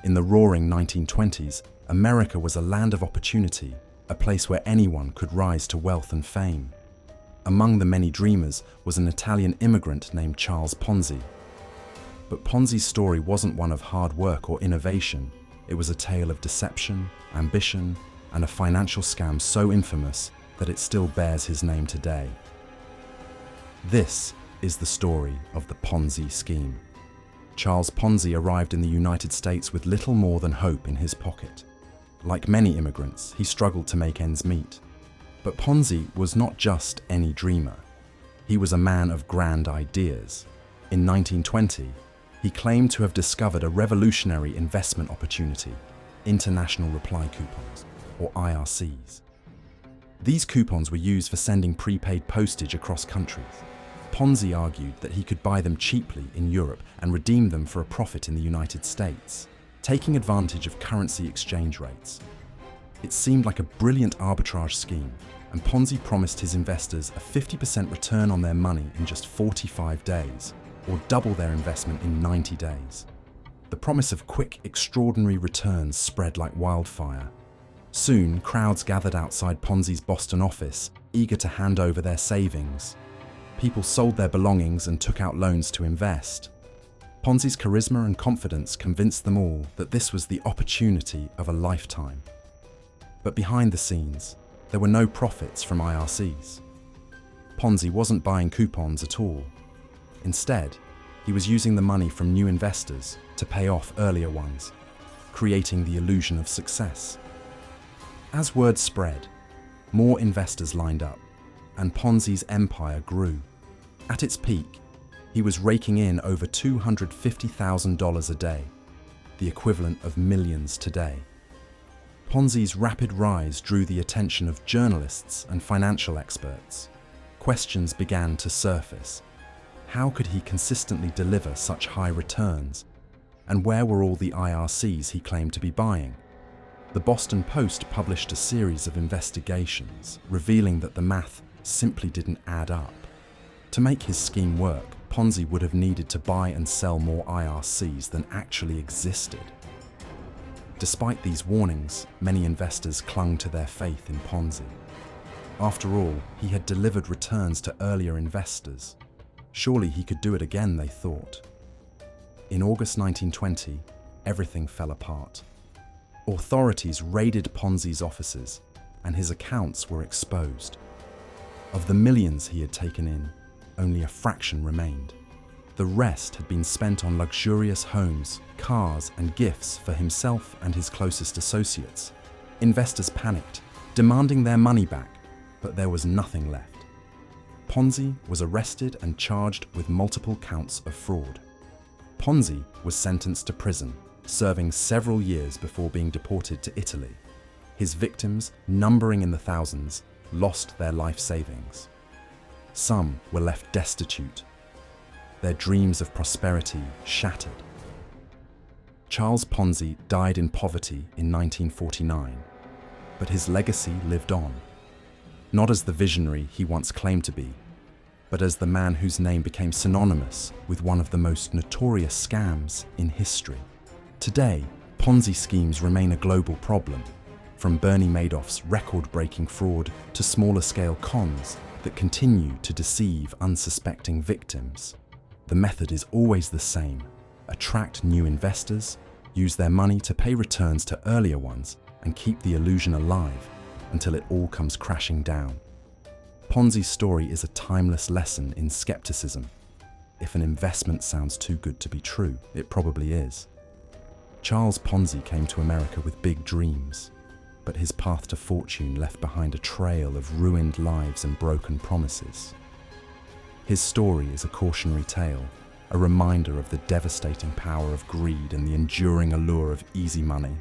In the roaring 1920s, America was a land of opportunity, a place where anyone could rise to wealth and fame. Among the many dreamers was an Italian immigrant named Charles Ponzi. But Ponzi's story wasn't one of hard work or innovation. It was a tale of deception, ambition, and a financial scam so infamous that it still bears his name today. This is the story of the Ponzi scheme. Charles Ponzi arrived in the United States with little more than hope in his pocket. Like many immigrants, he struggled to make ends meet. But Ponzi was not just any dreamer. He was a man of grand ideas. In 1920, he claimed to have discovered a revolutionary investment opportunity, international reply coupons, or IRCs. These coupons were used for sending prepaid postage across countries. Ponzi argued that he could buy them cheaply in Europe and redeem them for a profit in the United States, taking advantage of currency exchange rates. It seemed like a brilliant arbitrage scheme, and Ponzi promised his investors a 50% return on their money in just 45 days, or double their investment in 90 days. The promise of quick, extraordinary returns spread like wildfire. Soon, crowds gathered outside Ponzi's Boston office, eager to hand over their savings. People sold their belongings and took out loans to invest. Ponzi's charisma and confidence convinced them all that this was the opportunity of a lifetime. But behind the scenes, there were no profits from IRCs. Ponzi wasn't buying coupons at all. Instead, he was using the money from new investors to pay off earlier ones, creating the illusion of success. As word spread, more investors lined up, and Ponzi's empire grew. At its peak, he was raking in over $250,000 a day, the equivalent of millions today. Ponzi's rapid rise drew the attention of journalists and financial experts. Questions began to surface. How could he consistently deliver such high returns? And where were all the IRCs he claimed to be buying? The Boston Post published a series of investigations, revealing that the math simply didn't add up. To make his scheme work, Ponzi would have needed to buy and sell more IRCs than actually existed. Despite these warnings, many investors clung to their faith in Ponzi. After all, he had delivered returns to earlier investors. Surely he could do it again, they thought. In August 1920, everything fell apart. Authorities raided Ponzi's offices, and his accounts were exposed. Of the millions he had taken in, only a fraction remained. The rest had been spent on luxurious homes, cars, and gifts for himself and his closest associates. Investors panicked, demanding their money back, but there was nothing left. Ponzi was arrested and charged with multiple counts of fraud. Ponzi was sentenced to prison, serving several years before being deported to Italy. His victims, numbering in the thousands, lost their life savings. Some were left destitute, their dreams of prosperity shattered. Charles Ponzi died in poverty in 1949, but his legacy lived on. Not as the visionary he once claimed to be, but as the man whose name became synonymous with one of the most notorious scams in history. Today, Ponzi schemes remain a global problem, from Bernie Madoff's record-breaking fraud to smaller-scale cons that continue to deceive unsuspecting victims. The method is always the same: attract new investors, use their money to pay returns to earlier ones, and keep the illusion alive until it all comes crashing down. Ponzi's story is a timeless lesson in skepticism. If an investment sounds too good to be true, it probably is. Charles Ponzi came to America with big dreams, but his path to fortune left behind a trail of ruined lives and broken promises. His story is a cautionary tale, a reminder of the devastating power of greed and the enduring allure of easy money.